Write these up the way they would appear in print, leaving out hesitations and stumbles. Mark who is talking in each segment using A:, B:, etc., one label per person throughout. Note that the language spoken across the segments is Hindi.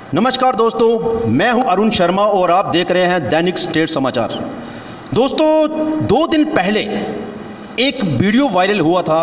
A: नमस्कार दोस्तों, मैं हूं अरुण शर्मा और आप देख रहे हैं दैनिक स्टेट समाचार। दोस्तों, 2 दिन पहले एक वीडियो वायरल हुआ था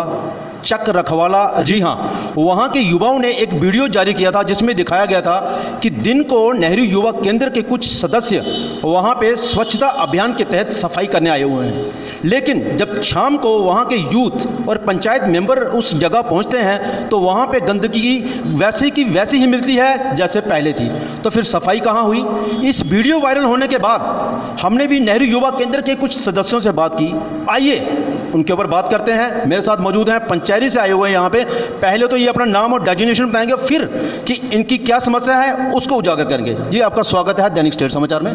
A: चक रखवाला, जी हाँ, वहाँ के युवाओं ने एक वीडियो जारी किया था जिसमें दिखाया गया था कि दिन को नेहरू युवा केंद्र के कुछ सदस्य वहाँ पे स्वच्छता अभियान के तहत सफाई करने आए हुए हैं, लेकिन जब शाम को वहाँ के यूथ और पंचायत मेंबर उस जगह पहुँचते हैं तो वहाँ पे गंदगी वैसे की वैसी ही मिलती है जैसे पहले थी। तो फिर सफाई कहाँ हुई? इस वीडियो वायरल होने के बाद हमने भी नेहरू युवा केंद्र के कुछ सदस्यों से बात की। आइए उनके ऊपर बात करते हैं। मेरे साथ मौजूद हैं पंचायती से आए हुए हैं यहाँ पे। पहले तो ये अपना नाम और डेजिग्नेशन बताएंगे, फिर कि इनकी क्या समस्या है उसको उजागर करेंगे। जी, आपका स्वागत है दैनिक स्टेट समाचार में।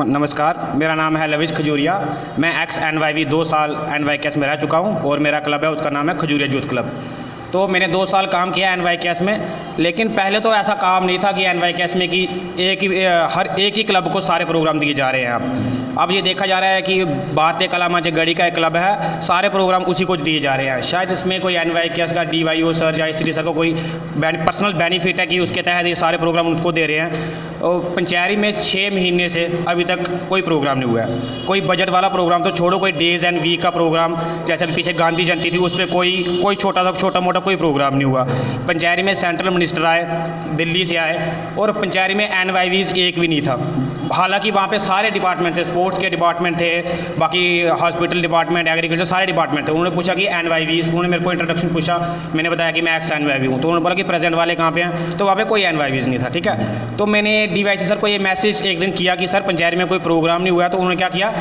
B: नमस्कार, मेरा नाम है लविश खजूरिया। मैं एक्स NYV 2 साल NYKS में रह चुका हूँ और मेरा क्लब है, उसका नाम है खजूरिया यूथ क्लब। तो मैंने 2 साल काम किया NYKS में, लेकिन पहले तो ऐसा काम नहीं था कि NYKS में कि हर एक ही क्लब को सारे प्रोग्राम दिए जा रहे हैं। अब ये देखा जा रहा है कि भारतीय कला मंच गढ़ी का एक क्लब है, सारे प्रोग्राम उसी को दिए जा रहे हैं। शायद इसमें कोई NYKS का DYO सर या ST सर को कोई पर्सनल बेनिफिट है कि उसके तहत ये सारे प्रोग्राम उनको दे रहे हैं। और पंचायती में 6 महीने से अभी तक कोई प्रोग्राम नहीं हुआ है। कोई बजट वाला प्रोग्राम तो छोड़ो, कोई डेज एंड वीक का प्रोग्राम, जैसे पीछे गांधी जयंती थी, उस पर कोई छोटा मोटा कोई प्रोग्राम नहीं हुआ। पंचायती में सेंट्रल मिनिस्टर आए, दिल्ली से आए, और पंचायती में NYVs एक भी नहीं था। हालांकि वहाँ पे सारे डिपार्टमेंट थे, स्पोर्ट्स के डिपार्टमेंट थे, बाकी हॉस्पिटल डिपार्टमेंट, एग्रीकल्चर, सारे डिपार्टमेंट थे। उन्होंने पूछा कि NYVs, उन्होंने मेरे को इंट्रोडक्शन पूछा, मैंने बताया कि मैं एक्स NYV हूँ। तो उन्होंने बोला कि प्रेजेंट वाले कहाँ पे हैं? तो वहाँ पे कोई NYVs नहीं था। ठीक है, तो मैंने DYC सर को ये मैसेज एक दिन किया कि सर पंचायती में कोई प्रोग्राम नहीं हुआ। तो उन्होंने क्या किया,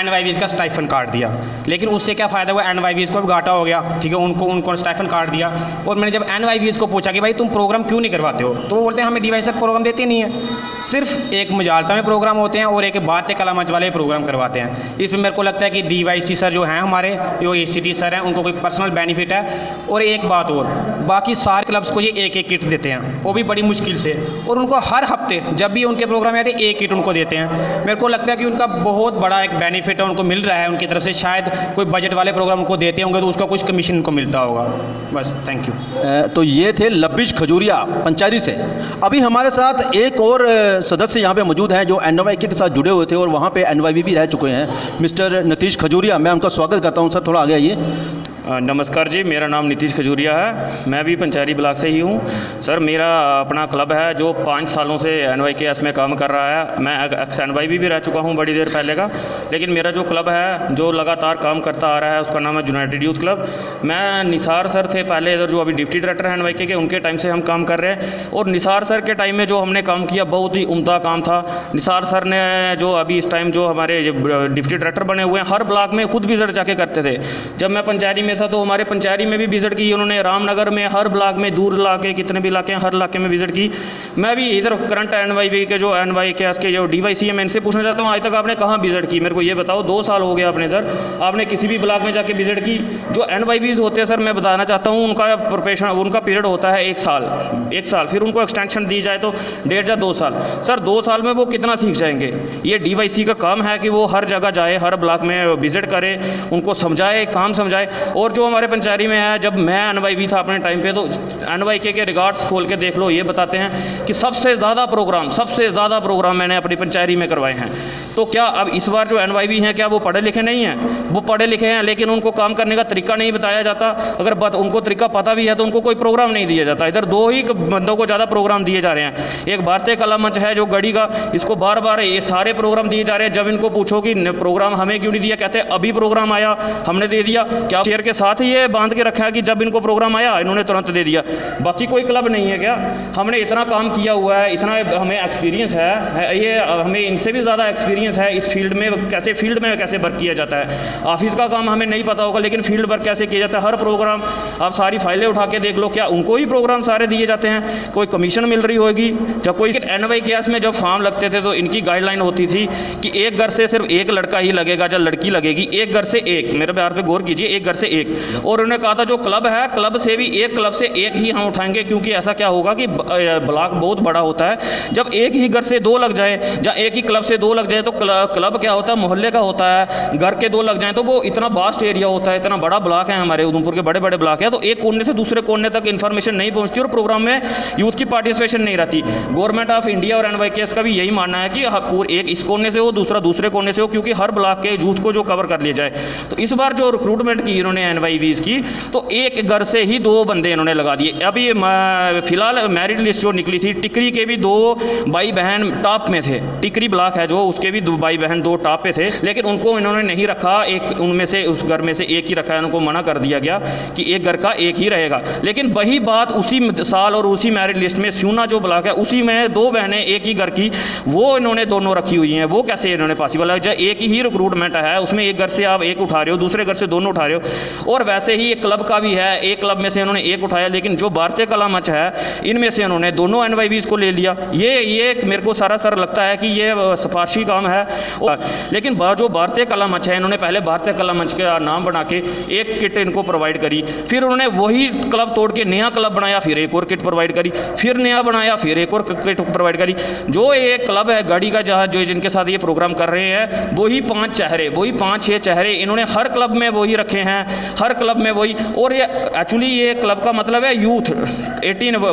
B: NYVs का स्टाइफन काट दिया। लेकिन उससे क्या फ़ायदा हुआ? NYVs को भी घाटा हो गया। ठीक है, उनको स्टाइफन काट दिया। और मैंने जब NYVs को पूछा कि भाई तुम प्रोग्राम क्यों नहीं करवाते हो, तो वो बोलते हैं हमें DYC सर प्रोग्राम देते नहीं है, सिर्फ एक मजालता में प्रोग्राम होते हैं और एक भारतीय कला मंच वाले प्रोग्राम करवाते हैं। इसमें मेरे को लगता है कि DYC सर जो हैं हमारे, जो ACT सर हैं, उनको कोई पर्सनल बेनिफिट है। और एक बात और, बाकी सारे क्लब्स को ये एक किट देते हैं, वो भी बड़ी मुश्किल से, और उनको हर हफ्ते जब भी उनके प्रोग्राम आते हैं एक किट उनको देते हैं। मेरे को लगता है कि उनका बहुत बड़ा एक बेनिफिट है, उनको मिल रहा है उनकी तरफ से। शायद कोई बजट वाले प्रोग्राम उनको देते होंगे तो उसका कुछ कमीशन उनको मिलता होगा। बस, थैंक यू।
A: तो ये थे लविश खजूरिया पंचायती से। अभी हमारे साथ एक और सदस्य यहाँ पे मौजूद हैं जो NYK के साथ जुड़े हुए थे और वहाँ पे NYV भी रह चुके हैं, मिस्टर नीतीश खजूरिया। मैं उनका स्वागत करता हूँ। सर, थोड़ा आगे आइए।
C: नमस्कार जी, मेरा नाम नीतीश खजूरिया है। मैं भी पंचायती ब्लॉक से ही हूँ। सर, मेरा अपना क्लब है जो 5 सालों से NYKS में काम कर रहा है। मैं एक्स NYV भी रह चुका हूँ बड़ी देर पहले का, लेकिन मेरा जो क्लब है जो लगातार काम करता आ रहा है उसका नाम है यूनाइटेड यूथ क्लब। मैं निसार सर थे पहले इधर, जो अभी डिप्टी डायरेक्टर है NYK के, उनके टाइम से हम काम कर रहे हैं। और निसार सर के टाइम में जो हमने काम किया बहुत ही उम्दा काम था। निसार सर ने जो अभी इस टाइम जो हमारे डिप्टी डायरेक्टर बने हुए हैं, हर ब्लॉक में खुद विजिट जाके करते थे। जब मैं पंचायती में था तो हमारे पंचायती में भी विजिट की उन्होंने, रामनगर में, हर ब्लॉक में, दूर इलाके जितने भी इलाके हैं हर इलाके में विजिट की। मैं भी इधर करंट NYV के जो NYKS के जो DYC है, मैं इनसे पूछना चाहता हूँ आज तक आपने कहाँ विजिट की? मेरे को ये बताओ, 2 साल हो गया आपने इधर, आपने किसी भी ब्लॉक में जाके विजिट की? जो NYVs होते हैं सर, मैं बताना चाहता हूँ, उनका प्रोफेशन, उनका पीरियड होता है 1 साल, फिर उनको एक्सटेंशन दी जाए तो 1.5 या 2 साल। सर, 2 साल में वो कितना सीख जाएंगे? ये DYC का काम है कि वो हर जगह जाए, हर ब्लॉक में विजिट करे, उनको समझाए, काम समझाए। और जो हमारे पंचायती में है, जब मैं NYV था अपने टाइम पे, तो NYK के रिकॉर्ड्स खोल के देख लो, ये बताते हैं कि सबसे ज़्यादा प्रोग्राम मैंने अपनी पंचायती में करवाए हैं। तो क्या अब इस बार जो NYV हैं, क्या वो पढ़े लिखे नहीं हैं? वो पढ़े लिखे हैं, लेकिन उनको काम करने का तरीका नहीं बताया जाता। अगर उनको तरीका पता भी है तो उनको कोई प्रोग्राम नहीं दिया जाता। इधर 2 ही बंदों को ज़्यादा प्रोग्राम दिए जा रहे हैं। एक भारतीय कला मंच है जो गढ़ी का, इसको बार बार ये सारे प्रोग्राम दिए जा रहे हैं। जब इनको पूछो कि प्रोग्राम हमें क्यों नहीं दिया, कहते हैं अभी प्रोग्राम आया हमने दे दिया। क्या शेयर के साथ ही ये बांध के रखा है कि जब इनको प्रोग्राम आया इन्होंने तुरंत दे दिया? बाकी कोई क्लब नहीं है क्या? हमने इतना काम किया हुआ है, इतना हमें एक्सपीरियंस है, ये हमें इनसे भी ज़्यादा एक्सपीरियंस है इस फील्ड में कैसे वर्क किया जाता है। ऑफिस का काम हमें नहीं पता होगा, लेकिन फील्ड वर्क कैसे किया जाता है, हर प्रोग्राम आप सारी फाइलें उठा के देख लो, क्या उनको ही प्रोग्राम सारे दिए जाते हैं? कोई कमीशन मिल रही होगी? जब कोई NYKS में जब फॉर्म लगते थे तो इनकी गाइडलाइन होती थी कि एक घर से सिर्फ एक लड़का ही लगेगा, जब लड़की लगेगी एक घर से एक, मेरे प्यार पे गौर कीजिए, एक घर से एक, और उन्होंने कहा था जो क्लब है, क्लब से भी एक क्लब से एक ही हम उठाएंगे, क्योंकि ऐसा क्या होगा कि ब्लॉक बहुत बड़ा होता है। जब एक ही घर से दो लग जाए या एक ही क्लब से दो लग जाए तो क्लब क्या होता है, मोहल्ले का होता है, घर के दो लग जाए तो वो इतना वास्ट एरिया होता है, इतना बड़ा ब्लॉक है, हमारे उधमपुर के बड़े बड़े ब्लॉक है, तो एक कोने से दूसरे कोने तक इन्फॉर्मेशन नहीं पहुंचती और प्रोग्राम में यूथ की पार्टिसिपेशन नहीं रहती। गवर्नमेंट ऑफ इंडिया और NYKS का भी यही मानना है कि एक इस कोने से हो, दूसरा दूसरे कोने से हो, क्योंकि हर ब्लॉक के यूथ को जो कवर कर लिया जाए। तो इस बार जो रिक्रूटमेंट की इन्होंने NYVs की, तो एक घर से ही दो बंदे इन्होंने लगा दिए। अभी फिलहाल मैरिट लिस्ट जो निकली थी, टिकरी के भी दो भाई बहन टॉप में थे, टिकरी ब्लॉक है जो, उसके भी दो भाई बहन दो टॉप पे थे, लेकिन उनको इन्होंने नहीं रखा, एक उनमें से उस घर में से एक ही रखा है, उनको मना कर दिया गया कि एक घर का एक ही रहेगा। लेकिन वही बात उसी साल और उसी मैरिट लिस्ट में स्यूना जो ब्लॉक है उसी में दो बहनें एक ही घर की, वो इन्होंने दोनों रखी हुई हैं। वो कैसे इन्होंने पॉसिबल है? जब एक ही रिक्रूटमेंट है उसमें एक घर से आप एक उठा रहे हो, दूसरे घर से दोनों उठा रहे हो। और वैसे ही एक क्लब का भी है, एक क्लब में से इन्होंने एक उठाया, लेकिन जो भारतीय कला मंच है इनमें से इन्होंने दोनों NYVs को ले लिया। ये मेरे को सारा लगता है कि ये सिफारशी काम है। लेकिन जो भारतीय कला मंच है, इन्होंने पहले भारतीय कला मंच का नाम बना के एक किट इनको प्रोवाइड करी, फिर उन्होंने वही क्लब तोड़ के नया क्लब बनाया, फिर एक और किट प्रोवाइड करी, फिर नया बनाया, फिर एक और किट प्रोवाइड करी। जो ये क्लब है गाड़ी का जहाज, जो जिनके साथ ये प्रोग्राम कर रहे हैं, वही 5 चेहरे, वही 5-6 चेहरे इन्होंने हर क्लब में वही रखे हैं, हर क्लब में वही। और ये एक्चुअली ये क्लब का मतलब है यूथ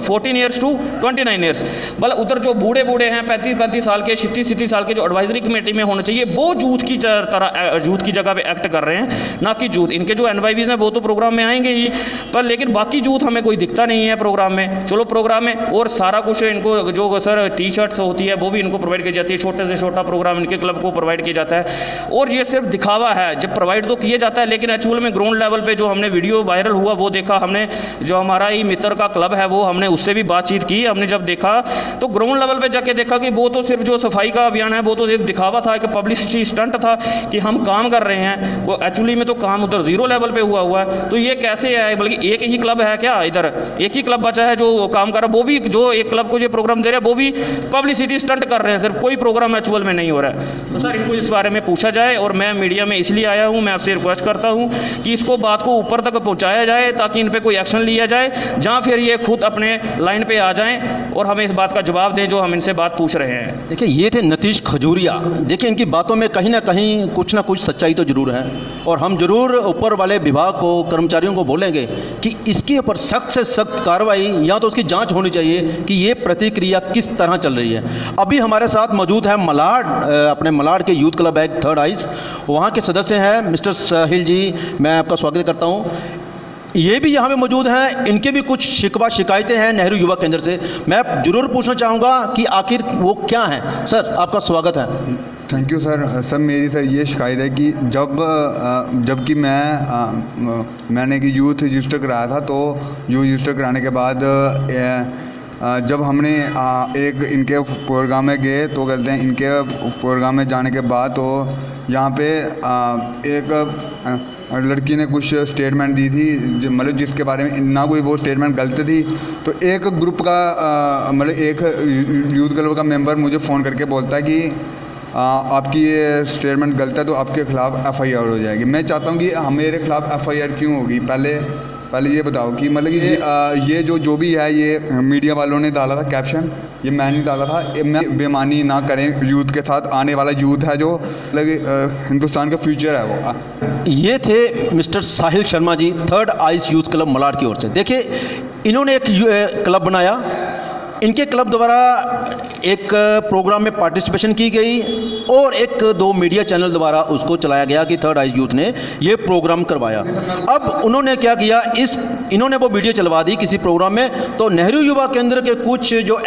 C: 14 ईयर्स टू 29 ईयर्स, मतलब उधर जो बूढ़े हैं 35 साल के, 37 साल के, जो एडवाइजरी कमेटी में होना चाहिए, वो यूथ की तरह यूथ की जगह पे एक्ट कर रहे हैं, ना कि यूथ। इनके जो NYVs हैं वो तो प्रोग्राम में आएंगे ही, पर लेकिन बाकी यूथ हमें कोई दिखता नहीं है प्रोग्राम में। चलो प्रोग्राम में और सारा कुछ इनको जो सर टी-शर्ट्स होती है वो भी इनको प्रोवाइड की जाती है, छोटे से छोटा प्रोग्राम इनके क्लब को प्रोवाइड किया जाता है। और ये सिर्फ दिखावा है, जब प्रोवाइड तो किया जाता है, लेकिन एक्चुअल में ग्राउंड लेवल पे जो हमने वीडियो वायरल हुआ वो देखा हमने, जो हमारा ही मित्र का क्लब है वो हमने उससे भी बातचीत की। हमने जब देखा तो ग्राउंड लेवल पे जाके देखा कि वो तो सिर्फ जो सफाई का अभियान है वो तो सिर्फ दिखावा था, एक पब्लिसिटी स्टंट था कि हम काम कर रहे हैं, वो एक्चुअली में तो काम उधर जीरो लेवल पे हुआ है। तो ये कैसे है? बल्कि एक ही क्लब है क्या इधर? एक ही क्लब बचा है जो काम कर रहा है, वो भी जो एक क्लब को जो प्रोग्राम दे रहा है वो भी पब्लिसिटी स्टंट कर रहे हैं, सिर्फ कोई प्रोग्राम एक्चुअल में नहीं हो रहा है। तो सर इनको इस बारे में पूछा जाए, और मैं मीडिया में इसलिए आया हूँ, मैं आपसे रिक्वेस्ट करता हूँ कि इसको बात को ऊपर तक पहुँचाया जाए ताकि इन पर कोई एक्शन लिया जाए, जहाँ फिर ये खुद अपने लाइन पे आ जाएं और हमें इस बात का जवाब दें जो हम इनसे बात पूछ रहे हैं।
A: देखिए ये थे नीतीश खजूरिया। देखिए इनकी बातों में कहीं ना कहीं कुछ ना कुछ सच्चाई तो जरूर है, और हम जरूर ऊपर वाले विभाग को, कर्मचारियों को बोलेंगे कि इसके ऊपर सख्त से सख्त कार्रवाई या तो उसकी जांच होनी चाहिए कि ये प्रतिक्रिया किस तरह चल रही है। अभी हमारे साथ मौजूद है मलाड, अपने मलाड के यूथ क्लब है थर्ड आइज, वहाँ के सदस्य हैं मिस्टर साहिल जी, मैं आपका स्वागत करता हूँ। ये भी यहाँ पे मौजूद हैं, इनके भी कुछ शिकायतें हैं नेहरू युवा केंद्र से। मैं जरूर पूछना चाहूँगा कि आखिर वो क्या हैं। सर आपका स्वागत है।
D: थैंक यू सर मेरी ये शिकायत है कि जबकि मैंने कि यूथ रजिस्टर कराया था, तो यूथ रजिस्टर कराने के बाद जब हमने एक इनके प्रोग्राम में गए तो कहते हैं इनके प्रोग्राम में जाने के बाद तो यहाँ पे एक लड़की ने कुछ स्टेटमेंट दी थी, मतलब जिसके बारे में ना कोई वो स्टेटमेंट गलत थी। तो एक ग्रुप का मतलब एक यूथ क्लब का मेंबर मुझे फ़ोन करके बोलता है कि आपकी ये स्टेटमेंट गलत है तो आपके ख़िलाफ़ FIR हो जाएगी। मैं चाहता हूँ कि मेरे ख़िलाफ़ FIR क्यों होगी, पहले ये बताओ कि मतलब कि ये जो भी है ये मीडिया वालों ने डाला था कैप्शन, ये मैं नहीं डाला था। मैं बेईमानी ना करें यूथ के साथ, आने वाला यूथ है जो हिंदुस्तान का फ्यूचर है वो।
A: ये थे mister Sahil Sharma ji, third eyes youth club Malad की ओर से। देखिए इन्होंने एक क्लब बनाया, इनके क्लब द्वारा एक प्रोग्राम में पार्टिसिपेशन की गई और 1-2 मीडिया चैनल द्वारा उसको चलाया गया कि थर्ड आइज यूथ ने ये प्रोग्राम करवाया। अब उन्होंने क्या किया, इन्होंने वो वीडियो चलवा दी किसी प्रोग्राम में, तो नेहरू युवा केंद्र के कुछ जो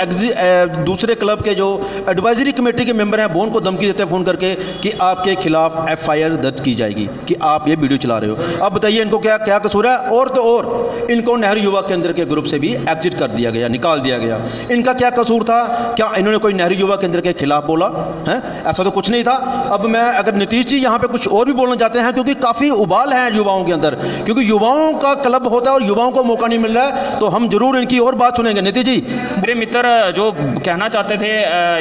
A: दूसरे क्लब के जो एडवाइजरी कमेटी के मेंबर हैं वो उनको धमकी देते हैं फ़ोन करके कि आपके खिलाफ FIR दर्ज की जाएगी कि आप ये वीडियो चला रहे हो। अब बताइए इनको क्या कसूर है। और तो और इनको नेहरू युवा केंद्र के ग्रुप से भी एग्जिट कर दिया गया, निकाल दिया गया। इनका क्या कसूर था? क्या इन्होंने कोई नेहरू युवा केंद्र के खिलाफ बोला है? ऐसा तो कुछ नहीं था। अब मैं अगर नीतीश जी यहाँ पे कुछ और भी बोलना चाहते हैं, क्योंकि काफ़ी उबाल है युवाओं के अंदर, क्योंकि युवाओं का क्लब होता है और युवाओं को मौका नहीं मिल रहा है, तो हम जरूर इनकी और बात सुनेंगे। नीतीश जी,
C: मेरे मित्र जो कहना चाहते थे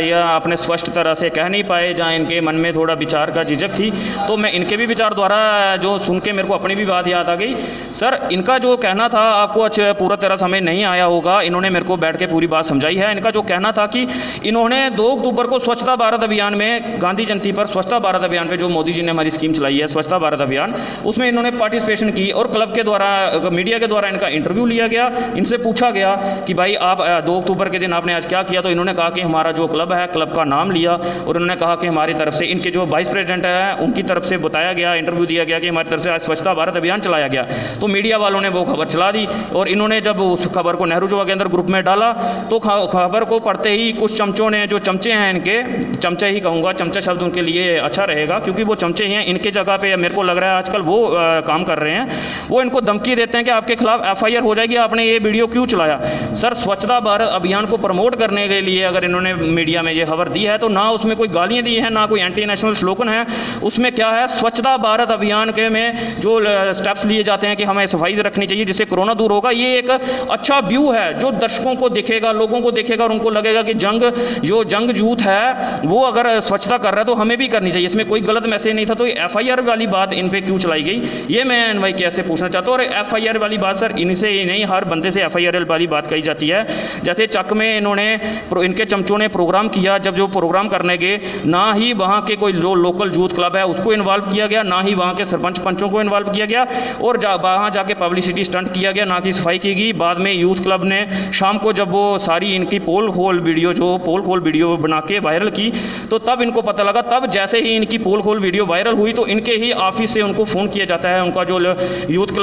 C: या अपने स्पष्ट तरह से कह नहीं पाए, जहाँ इनके मन में थोड़ा विचार का झिझक थी, तो मैं इनके भी विचार द्वारा जो सुन के मेरे को अपनी भी बात याद आ गई। सर, इनका जो कहना था आपको अच्छा पूरा तरह समझ नहीं आया होगा, इन्होंने मेरे को बैठ के पूरी बात समझाई है। इनका जो कहना था कि इन्होंने 2 अक्टूबर को स्वच्छता भारत अभियान में, गांधी जयंती पर स्वच्छता भारत अभियान पे जो मोदी जी ने हमारी स्कीम चलाई है स्वच्छता भारत अभियान, उसमें इन्होंने पार्टिसिपेशन की और क्लब के द्वारा, मीडिया के द्वारा इनका इंटरव्यू लिया गया। इनसे पूछा गया कि भाई आप 2 अक्टूबर के दिन आपने आज क्या किया, तो इन्होंने कहा कि हमारा जो क्लब है, क्लब का नाम लिया और उन्होंने कहा कि हमारी तरफ से, इनके जो वाइस प्रेसिडेंट है उनकी तरफ से बताया गया, इंटरव्यू दिया गया कि हमारी तरफ से आज स्वच्छता भारत अभियान चलाया गया। तो मीडिया वालों ने वो खबर चला दी और इन्होंने जब उस खबर को नेहरू युवा केंद्र ग्रुप में डाला तो खबर को पढ़ते ही कुछ चमचों ने, जो चमचे हैं इनके, चमचे ही कहूँगा, चमचा शब्द उनके लिए अच्छा रहेगा क्योंकि वो चमचे ही हैं, इनके जगह पे मेरे को लग रहा है आजकल वो काम कर रहे हैं, वो इनको धमकी देते हैं कि आपके खिलाफ FIR हो जाएगी, आपने ये वीडियो क्यों चलाया। सर, स्वच्छता भारत अभियान को प्रमोट करने के लिए अगर इन्होंने मीडिया में ये खबर दी है तो ना उसमें कोई गालियाँ दी हैं, ना कोई एंटी नेशनल स्लोगन है, उसमें क्या है, स्वच्छता भारत अभियान के में जो स्टेप्स लिए जाते हैं कि हमें सफाई से रखनी चाहिए जिससे कोरोना दूर होगा, ये एक अच्छा व्यू है जो दर्शकों को दिखेगा, लोगों को दिखेगा और उनको लगेगा कि जंग यूथ है वो अगर स्वच्छता कर रहा है तो हमें भी करनी चाहिए। इसमें कोई गलत मैसेज नहीं था, तो FIR वाली बात इन पे क्यों चलाई गई, ये मैं NYKS से पूछना चाहता हूँ। और FIR वाली बात सर इनसे ही नहीं, हर बंदे से FIR वाली बात कही जाती है। जैसे चक में इनके चमचों ने प्रोग्राम किया, जब जो प्रोग्राम करने गए, ना ही वहाँ के कोई जो लोकल यूथ क्लब है उसको इन्वॉल्व किया गया, ना ही वहाँ के सरपंच पंचों को इन्वॉल्व किया गया और वहाँ जाके पब्लिसिटी स्टंट किया गया, ना कि सफाई की गई। बाद में यूथ क्लब ने शाम को जब वो सारी इनकी पोल खोल वीडियो बना के वायरल की तो तब इनको पता लगा, तब जैसे ही इनकी पोल खोल वीडियो वायरल हुई तो इनके ही ऑफिस से उनको फ़ोन किया जाता है, उनका जो यूथ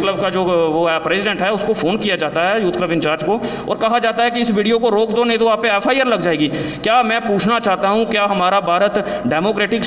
C: क्लब का जो वो है प्रेसिडेंट है उसको फ़ोन किया जाता है, यूथ क्लब इंचार्ज को, और कहा जाता है कि इस वीडियो को रोक दो नहीं तो आप पे FIR लग जाएगी। क्या मैं पूछना चाहता हूँ, क्या हमारा भारत डेमोक्रेटिक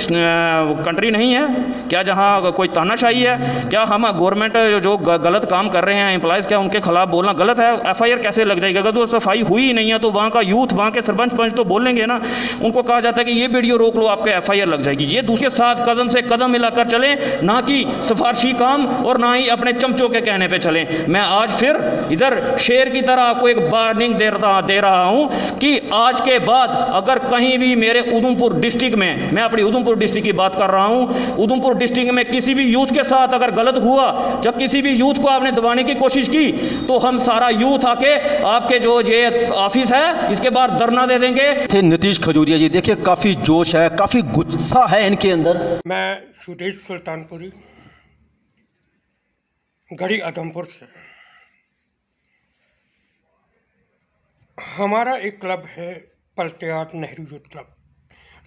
C: कंट्री नहीं है क्या, जहाँ कोई तानाशाही है? क्या हम गवर्नमेंट जो गलत काम कर रहे हैं एम्प्लॉयज़, क्या उनके खिलाफ बोलना गलत है? FIR कैसे लग जाएगा? अगर तो सफाई हुई ही नहीं है तो वहाँ का यूथ, वहाँ के सरपंच पंच तो बोलेंगे ना, उनको कहा जाता है कि ये वीडियो रोक लो आपके FIR लग जाएगी। ये दूसरे साथ कदम से कदम मिलाकर चलें, ना कि सिफारशी काम और ना ही अपने चमचों के कहने पे चलें। मैं आज फिर इधर शेर की तरह आपको एक वार्निंग दे रहा हूँ कि आज के बाद अगर कहीं भी मेरे उधमपुर डिस्ट्रिक्ट में, मैं अपनी उधमपुर डिस्ट्रिक्ट की बात कर रहा हूँ, उधमपुर डिस्ट्रिक्ट में किसी भी यूथ के साथ अगर गलत हुआ, जब किसी भी यूथ को आपने दबाने की कोशिश की तो हम सारा यूथ आके आपके जो ये ऑफिस है इसके बाहर धरना दे देंगे।
A: थे नीतीश खजूरिया जी, देखिए काफ़ी जोश है, काफ़ी गुस्सा है इनके अंदर।
E: मैं सुदेश सुल्तानपुरी, गढ़ी उधमपुर से। हमारा एक क्लब है पलटेयार नेहरू यूथ क्लब।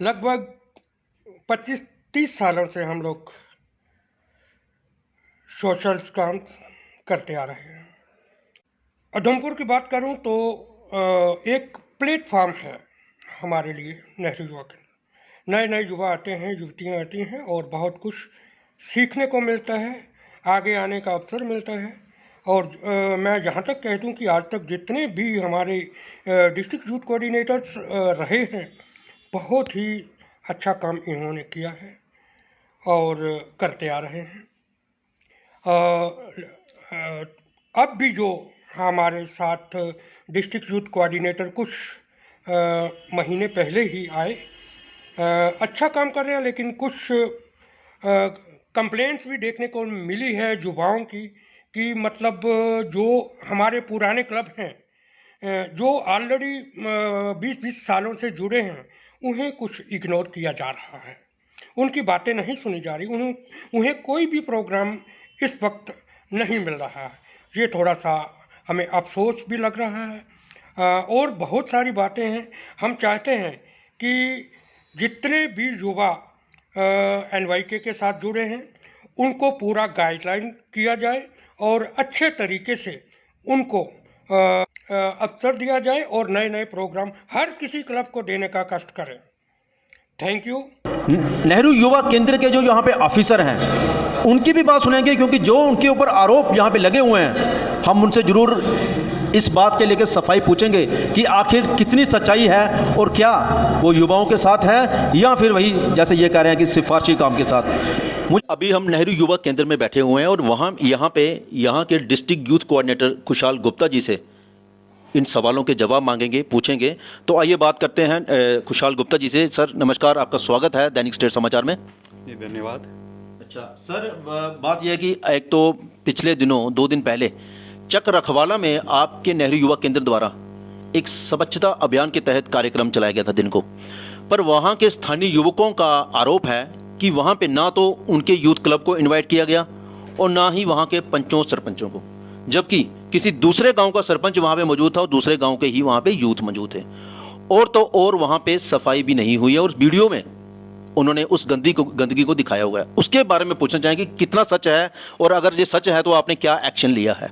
E: लगभग 25-30 सालों से हम लोग सोशल काम करते आ रहे हैं। उधमपुर की बात करूं तो एक प्लेटफॉर्म है हमारे लिए नेहरू युवा केंद्र। नए नए युवा आते हैं, युवतियां आती हैं और बहुत कुछ सीखने को मिलता है, आगे आने का अवसर मिलता है। और मैं जहाँ तक कह दूँ कि आज तक जितने भी हमारे डिस्ट्रिक्ट यूथ कोऑर्डिनेटर्स रहे हैं, बहुत ही अच्छा काम इन्होंने किया है और करते आ रहे हैं। अब भी जो हमारे साथ डिस्ट्रिक्ट यूथ कोऑर्डिनेटर कुछ महीने पहले ही आए, अच्छा काम कर रहे हैं, लेकिन कुछ कंप्लेंट्स भी देखने को मिली है युवाओं की कि मतलब जो हमारे पुराने क्लब हैं, जो ऑलरेडी 20-20 सालों से जुड़े हैं, उन्हें कुछ इग्नोर किया जा रहा है, उनकी बातें नहीं सुनी जा रही, उन्हें कोई भी प्रोग्राम इस वक्त नहीं मिल रहा है। ये थोड़ा सा हमें अफसोस भी लग रहा है। और बहुत सारी बातें हैं। हम चाहते हैं कि जितने भी युवा NYK के साथ जुड़े हैं उनको पूरा गाइडलाइन किया जाए और अच्छे तरीके से उनको अवसर दिया जाए और नए नए प्रोग्राम हर किसी क्लब को देने का कष्ट करें। Thank you.
A: नेहरू युवा केंद्र के जो यहाँ पे ऑफिसर हैं उनकी भी बात सुनेंगे, क्योंकि जो उनके ऊपर आरोप यहाँ पे लगे हुए हैं हम उनसे जरूर इस बात के लेकर सफाई पूछेंगे कि आखिर कितनी सच्चाई है और क्या वो युवाओं के साथ है या फिर वही जैसे ये कह रहे हैं कि सिफारशी काम के साथ। अभी हम नेहरू युवा केंद्र में बैठे हुए हैं और यहाँ के डिस्ट्रिक्ट यूथ कोऑर्डिनेटर खुशहाल गुप्ता जी से इन सवालों के जवाब मांगेंगे, पूछेंगे। तो आइए बात करते हैं खुशहाल गुप्ता जी से। सर नमस्कार, आपका स्वागत है दैनिक स्टेट समाचार में।
F: जी धन्यवाद।
A: अच्छा सर, बात यह है कि एक तो पिछले दिनों 2 दिन पहले चक रखवाला में आपके नेहरू युवा केंद्र द्वारा एक स्वच्छता अभियान के तहत कार्यक्रम चलाया गया था दिन को, पर वहाँ के स्थानीय युवकों का आरोप है कि वहाँ पे ना तो उनके यूथ क्लब को इनवाइट किया गया और ना ही वहाँ के पंचों सरपंचों को, जबकि किसी दूसरे गांव का सरपंच वहाँ पे मौजूद था और दूसरे गांव के ही वहाँ पे यूथ मौजूद थे। और तो और वहाँ पे सफाई भी नहीं हुई है और वीडियो में उन्होंने उस गंदगी को दिखाया हुआ है। उसके बारे में पूछना चाहेंगे कि कितना सच है और अगर ये सच है तो आपने क्या एक्शन लिया है?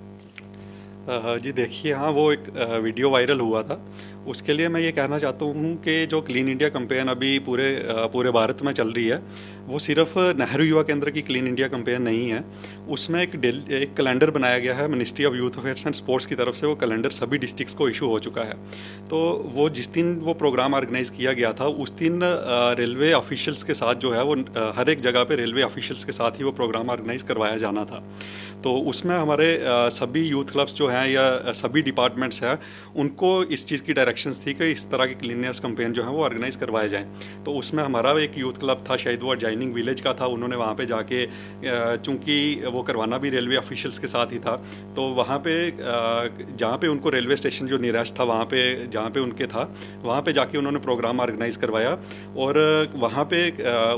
F: जी देखिए, हाँ वो एक वीडियो वायरल हुआ था। उसके लिए मैं ये कहना चाहता हूँ कि जो क्लीन इंडिया कैंपेन अभी पूरे भारत में चल रही है, वो सिर्फ नेहरू युवा केंद्र की क्लीन इंडिया कैंपेन नहीं है। उसमें एक कैलेंडर बनाया गया है ministry of youth affairs and sports की तरफ से। वो कैलेंडर सभी डिस्ट्रिक्ट्स को इशू हो चुका है। तो वो जिस दिन वो प्रोग्राम ऑर्गेनाइज किया गया था उस दिन रेलवे ऑफिशियल्स के साथ जो है वो हर एक जगह पे रेलवे ऑफिशियल्स के साथ ही वो प्रोग्राम ऑर्गेनाइज करवाया जाना था। तो उसमें हमारे सभी यूथ क्लब्स जो हैं या सभी डिपार्टमेंट्स हैं, उनको इस चीज़ की डायरेक्शंस थी कि इस तरह की क्लीननेस कैंपेन जो है वो ऑर्गेनाइज करवाए जाएं। तो उसमें हमारा एक यूथ क्लब था, शायद वो जॉइनिंग विलेज का था। उन्होंने वहाँ पे जाके, चूँकि वो करवाना भी रेलवे ऑफिशियल्स के साथ ही था, तो वहाँ पे जहाँ पे उनको रेलवे स्टेशन जो नियरेस्ट था वहाँ पे जहाँ पे उनके था, वहाँ पे जाके उन्होंने प्रोग्राम ऑर्गेनाइज करवाया। और वहाँ पे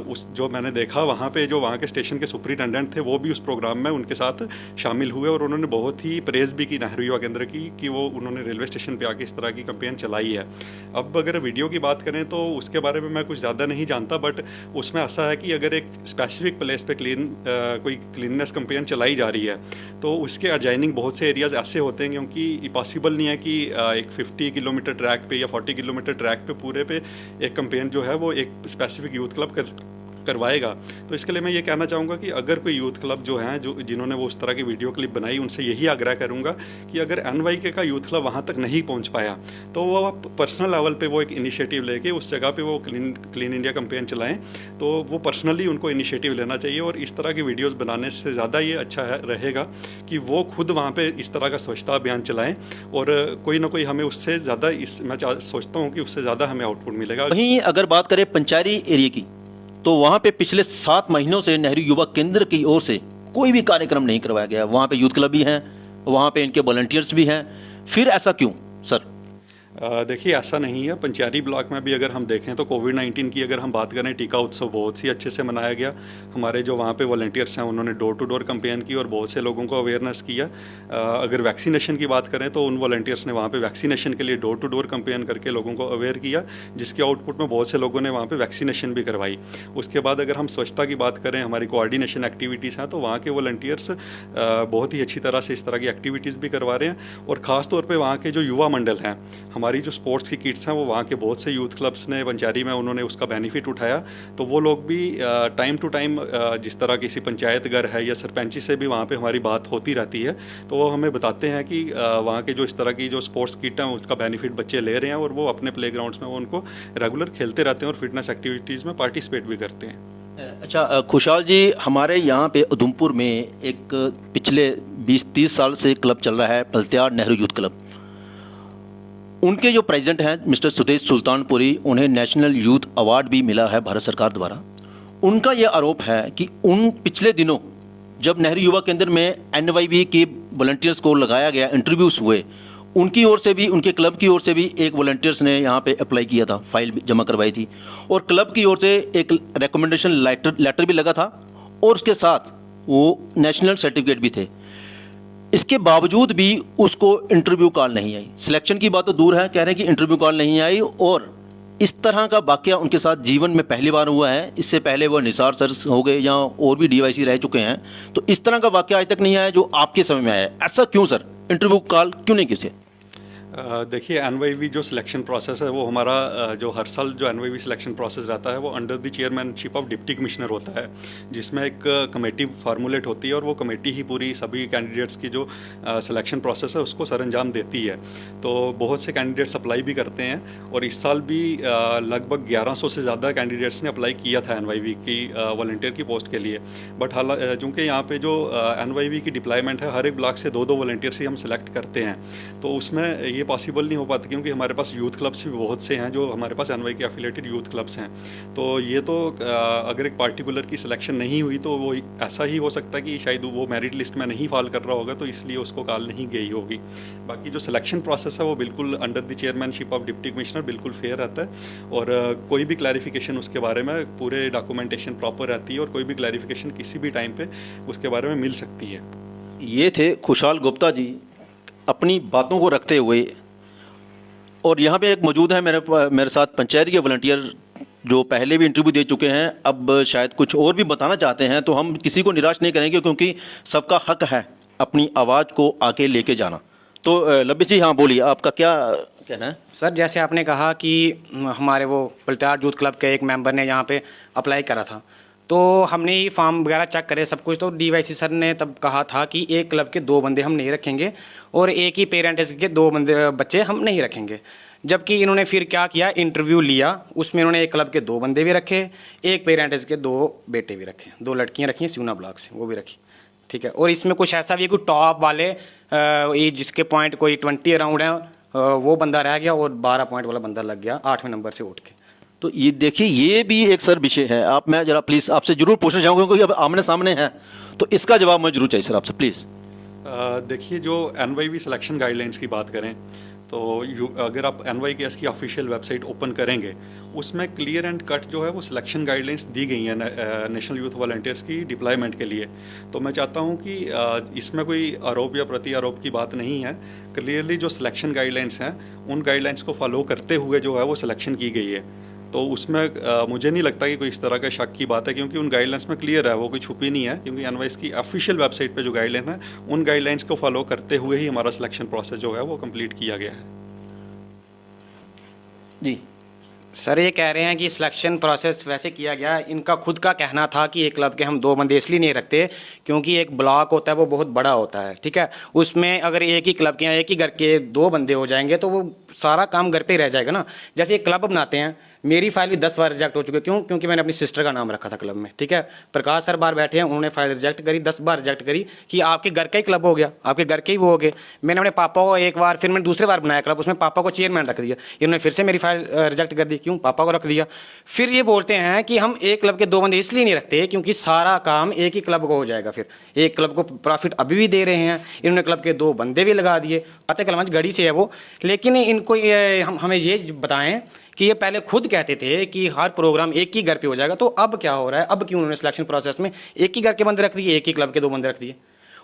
F: उस जो मैंने देखा, वहाँ पे जो वहाँ के स्टेशन के सुपरिटेंडेंट थे वो भी उस प्रोग्राम में उनके साथ शामिल हुए और उन्होंने बहुत ही प्रेज भी की नेहरू युवा केंद्र की कि वो उन्होंने रेलवे स्टेशन पे आके इस तरह की कैंपेन चलाई है। अब अगर वीडियो की बात करें तो उसके बारे में मैं कुछ ज़्यादा नहीं जानता, बट उसमें ऐसा है कि अगर एक स्पेसिफिक प्लेस पे कोई क्लीननेस कैंपेन चलाई जा रही है तो उसके एडजाइनिंग बहुत से एरियाज़ ऐसे होते हैं, क्योंकि पॉसिबल नहीं है कि एक 50 किलोमीटर ट्रैक पे या 40 किलोमीटर ट्रैक पे पूरे पे एक कैंपेन जो है वो एक स्पेसिफिक यूथ क्लब करवाएगा। तो इसके लिए मैं ये कहना चाहूँगा कि अगर कोई यूथ क्लब जो हैं जिन्होंने वो उस तरह की वीडियो क्लिप बनाई, उनसे यही आग्रह करूँगा कि अगर NYK का यूथ क्लब वहाँ तक नहीं पहुँच पाया तो वो पर्सनल लेवल पे वो एक इनिशिएटिव लेके उस जगह पे वो क्लीन इंडिया कैंपेन चलाएं। तो वो पर्सनली उनको इनिशिएटिव लेना चाहिए और इस तरह की वीडियोज़ बनाने से ज़्यादा ये अच्छा रहेगा कि वो खुद वहाँ पर इस तरह का स्वच्छता अभियान चलाएँ और कोई ना कोई हमें उससे ज़्यादा मैं सोचता हूँ कि उससे ज़्यादा हमें आउटपुट मिलेगा।
A: वहीं अगर बात करें पंचायती एरिया की, तो वहाँ पे पिछले 7 महीनों से नेहरू युवा केंद्र की ओर से कोई भी कार्यक्रम नहीं करवाया गया। वहाँ पे यूथ क्लब भी हैं, वहाँ पे इनके वॉलंटियर्स भी हैं, फिर ऐसा क्यों सर?
F: देखिए, ऐसा नहीं है। पंचायती ब्लॉक में भी अगर हम देखें तो कोविड-19 की अगर हम बात करें, टीका उत्सव बहुत ही अच्छे से मनाया गया। हमारे जो वहाँ पे वॉलंटियर्स हैं उन्होंने डोर टू डोर कैंपेन की और बहुत से लोगों को अवेयरनेस किया। अगर वैक्सीनेशन की बात करें तो उन वॉलंटियर्स ने वहाँ पे वैक्सीनेशन के लिए डोर टू डोर कैंपेन करके लोगों को अवेयर किया, जिसके आउटपुट में बहुत से लोगों ने वहाँ पर वैक्सीनेशन भी करवाई। उसके बाद अगर हम स्वच्छता की बात करें, हमारी कोऑर्डिनेशन एक्टिविटीज़ हैं, तो वहाँ के वॉलंटियर्स बहुत ही अच्छी तरह से इस तरह की एक्टिविटीज़ भी करवा रहे हैं। और ख़ास तौर पर वहाँ के जो युवा मंडल हैं, हमारी जो स्पोर्ट्स की किट्स हैं, वो वहाँ के बहुत से यूथ क्लब्स ने पंचायती में उन्होंने उसका बेनिफिट उठाया। तो वो लोग भी टाइम टू टाइम जिस तरह किसी पंचायत घर है या सरपंची से भी वहाँ पे हमारी बात होती रहती है, तो वो हमें बताते हैं कि वहाँ के जो इस तरह की जो स्पोर्ट्स किट हैं उसका बेनिफिट बच्चे ले रहे हैं और वो अपने प्ले ग्राउंड्स में वो उनको रेगुलर खेलते रहते हैं और फिटनेस एक्टिविटीज़ में पार्टिसिपेट भी करते हैं।
A: अच्छा खुशहाल जी, हमारे यहाँ पे उधमपुर में एक पिछले 20-30 साल से क्लब चल रहा है पलत्यार नेहरू यूथ क्लब। उनके जो प्रेसिडेंट हैं मिस्टर सुदेश सुल्तानपुरी, उन्हें नेशनल यूथ अवार्ड भी मिला है भारत सरकार द्वारा। उनका ये आरोप है कि उन पिछले दिनों जब नेहरू युवा केंद्र में NYV के वॉलंटियर्स को लगाया गया, इंटरव्यूज़ हुए, उनकी ओर से भी, उनके क्लब की ओर से भी एक वॉलंटियर्स ने यहाँ पे अप्लाई किया था, फाइल भी जमा करवाई थी और क्लब की ओर से एक रिकमेंडेशन लेटर भी लगा था और उसके साथ वो नेशनल सर्टिफिकेट भी थे। इसके बावजूद भी उसको इंटरव्यू कॉल नहीं आई। सिलेक्शन की बात तो दूर है, कह रहे हैं कि इंटरव्यू कॉल नहीं आई और इस तरह का वाकया उनके साथ जीवन में पहली बार हुआ है। इससे पहले वो निसार सर हो गए या और भी DYC रह चुके हैं, तो इस तरह का वाकया आज तक नहीं आया जो आपके समय में आया है। ऐसा क्यों सर? इंटरव्यू कॉल क्यों नहीं किए?
F: देखिए एनवाईवी जो सिलेक्शन प्रोसेस है वो हमारा जो हर साल जो एनवाईवी सिलेक्शन प्रोसेस रहता है वो under the chairmanship of deputy commissioner होता है, जिसमें एक कमेटी फार्मूलेट होती है और वो कमेटी ही पूरी सभी कैंडिडेट्स की जो सिलेक्शन प्रोसेस है उसको सरअंजाम देती है। तो बहुत से कैंडिडेट्स अप्लाई भी करते हैं और इस साल भी लगभग 1100 से ज़्यादा कैंडिडेट्स ने अप्लाई किया था एनवाईवी की वॉलंटियर की पोस्ट के लिए। बट चूँकि यहाँ पे जो एनवाईवी की डिप्लॉयमेंट है हर एक ब्लॉक से 2-2 वॉलंटियर्स ही हम सिलेक्ट करते हैं, तो उसमें ये पॉसिबल नहीं हो पाता क्योंकि हमारे पास यूथ क्लब्स भी बहुत से हैं जो हमारे पास एनवाई के एफिलेटेड यूथ क्लब्स हैं। तो ये तो अगर एक पार्टिकुलर की सिलेक्शन नहीं हुई तो वो ऐसा ही हो सकता है कि शायद वो मेरिट लिस्ट में नहीं फॉल कर रहा होगा तो इसलिए उसको कॉल नहीं गई होगी। बाकी जो सिलेक्शन प्रोसेस है वो बिल्कुल under the chairmanship of deputy commissioner बिल्कुल फेयर रहता है और कोई भी क्लैरिफिकेशन उसके बारे में पूरे डॉक्यूमेंटेशन प्रॉपर रहती है और कोई भी क्लैरिफिकेशन किसी भी टाइम पे उसके बारे में मिल सकती है।
A: ये थे खुशहाल गुप्ता जी अपनी बातों को रखते हुए। और यहाँ पे एक मौजूद है मेरे साथ पंचायत के वॉलंटियर जो पहले भी इंटरव्यू दे चुके हैं, अब शायद कुछ और भी बताना चाहते हैं। तो हम किसी को निराश नहीं करेंगे क्योंकि सबका हक है अपनी आवाज़ को आके लेके जाना। तो लब्बी जी, हाँ बोलिए, आपका क्या कहना है?
B: सर जैसे आपने कहा कि हमारे वो पलटार यूथ क्लब के एक मेंबर ने यहाँ पे अप्लाई करा था, तो हमने ही फॉर्म वगैरह चेक करे सब कुछ। तो डीवाईसी सर ने तब कहा था कि एक क्लब के 2 बंदे हम नहीं रखेंगे और एक ही पेरेंट्स के 2 बच्चे हम नहीं रखेंगे। जबकि इन्होंने फिर क्या किया, इंटरव्यू लिया, उसमें इन्होंने एक क्लब के 2 बंदे भी रखे, एक पेरेंट्स के 2 बेटे भी रखे, 2 लड़कियां रखी हैं सिवना ब्लॉक से, वो भी रखी, ठीक है। और इसमें कुछ ऐसा भी है कि टॉप वाले जिसके पॉइंट कोई 20 अराउंड है वो बंदा रह गया और 12 पॉइंट वाला बंदा लग गया 8वें नंबर से उठ के।
A: तो ये देखिए, ये भी एक सर विषय है। मैं जरा प्लीज़ आपसे जरूर पूछना चाहूँगा क्योंकि अब आमने सामने है तो इसका जवाब मैं जरूर चाहिए सर आपसे, प्लीज़।
F: देखिए, जो एनवाईवी सिलेक्शन गाइडलाइंस की बात करें तो अगर आप NYKS की ऑफिशियल वेबसाइट ओपन करेंगे उसमें क्लियर एंड कट जो है वो सिलेक्शन गाइडलाइंस दी गई हैं नेशनल यूथ वॉलंटियर्स की डिप्लॉयमेंट के लिए। तो मैं चाहता हूं कि इसमें कोई आरोप या प्रति आरोप की बात नहीं है। क्लियरली जो सिलेक्शन गाइडलाइंस हैं उन गाइडलाइंस को फॉलो करते हुए जो है वो सिलेक्शन की गई है। तो उसमें मुझे नहीं लगता कि कोई इस तरह का शक की बात है क्योंकि उन गाइडलाइंस में क्लियर है, वो कोई छुपी नहीं है। क्योंकि NYS की ऑफिशियल वेबसाइट पे जो गाइडलाइन है उन गाइडलाइंस को फॉलो करते हुए ही हमारा सिलेक्शन प्रोसेस जो है वो कंप्लीट किया गया है।
A: जी
B: सर, ये कह रहे हैं कि सिलेक्शन प्रोसेस वैसे किया गया, इनका खुद का कहना था कि एक क्लब के हम 2 बंदे इसलिए नहीं रखते क्योंकि एक ब्लॉक होता है वो बहुत बड़ा होता है, ठीक है। उसमें अगर एक ही क्लब के या एक ही घर के 2 बंदे हो जाएंगे तो वो सारा काम घर पे ही रह जाएगा ना। जैसे एक क्लब बनाते हैं, मेरी फाइल भी 10 बार रिजेक्ट हो चुकी है। क्यों? क्योंकि मैंने अपनी सिस्टर का नाम रखा था क्लब में, ठीक है। प्रकाश सर बार बैठे हैं, उन्होंने फाइल रिजेक्ट करी, 10 बार रिजेक्ट करी कि आपके घर का ही क्लब हो गया, आपके घर के ही वो हो गए। मैंने अपने पापा को एक बार, फिर मैंने दूसरे बार बनाया क्लब, उसमें पापा को चेयरमैन रख दिया, इन्होंने फिर से मेरी फाइल रिजेक्ट कर दी। क्यों? पापा को रख दिया। फिर ये बोलते हैं कि हम एक क्लब के 2 बंदे इसलिए नहीं रखते क्योंकि सारा काम एक ही क्लब को हो जाएगा। फिर एक क्लब को प्रॉफिट अभी भी दे रहे हैं, इन्होंने क्लब के 2 बंदे भी लगा दिए। आते कलमंज गढ़ी से है वो, लेकिन इनको हमें ये बताएं कि ये पहले खुद कहते थे कि हर प्रोग्राम एक ही घर पे हो जाएगा, तो अब क्या हो रहा है? अब क्यों उन्होंने सिलेक्शन प्रोसेस में एक ही घर के बंदे रख दिए, एक ही क्लब के 2 बंदे रख दिए?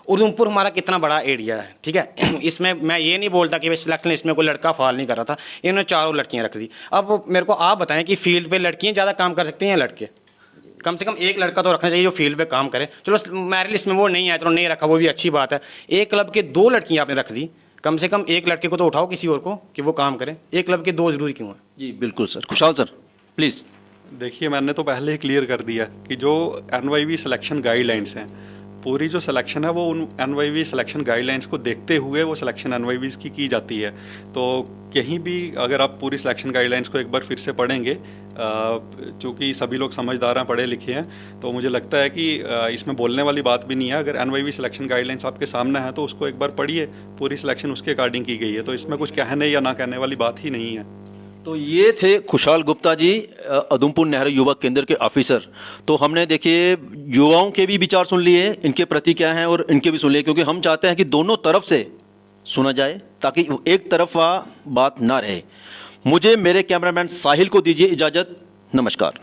B: उधमपुर हमारा कितना बड़ा एरिया है, ठीक है। इसमें मैं ये नहीं बोलता कि सिलेक्शन इसमें कोई लड़का फॉल नहीं कर रहा था, इन्होंने 4 लड़कियां रख दी। अब मेरे को आप बताएं कि फील्ड पे लड़कियां ज़्यादा काम कर सकती हैं या लड़के? कम से कम एक लड़का तो रखना चाहिए जो फील्ड पे काम करे। चलो मेरिट लिस्ट में वो नहीं आया, चलो नहीं रखा, वो भी अच्छी बात है। एक क्लब के 2 लड़कियाँ आपने रख दी, कम से कम एक लड़के को तो उठाओ किसी और को कि वो काम करे। एक क्लब के 2 जरूरी क्यों है?
A: जी बिल्कुल सर। खुशहाल सर प्लीज़।
F: देखिए, मैंने तो पहले ही क्लियर कर दिया कि जो NYV सिलेक्शन गाइडलाइंस हैं, पूरी जो सिलेक्शन है वो उन NYV सिलेक्शन गाइडलाइंस को देखते हुए वो सिलेक्शन NYVs की जाती है। तो कहीं भी अगर आप पूरी सिलेक्शन गाइडलाइंस को एक बार फिर से पढ़ेंगे, चूँकि सभी लोग समझदार हैं, पढ़े लिखे हैं, तो मुझे लगता है कि इसमें बोलने वाली बात भी नहीं है। अगर NYV सिलेक्शन गाइडलाइंस आपके सामने है तो उसको एक बार पढ़िए, पूरी सिलेक्शन उसके अकॉर्डिंग की गई है, तो इसमें कुछ कहने या ना कहने वाली बात ही नहीं है।
A: तो ये थे खुशहाल गुप्ता जी, उधमपुर नेहरू युवा केंद्र के ऑफिसर। तो हमने देखिए युवाओं के भी विचार सुन लिए, इनके प्रति क्या हैं और इनके भी सुन लिए, क्योंकि हम चाहते हैं कि दोनों तरफ से सुना जाए ताकि एक तरफा बात ना रहे। मुझे मेरे कैमरामैन साहिल को दीजिए इजाज़त। नमस्कार।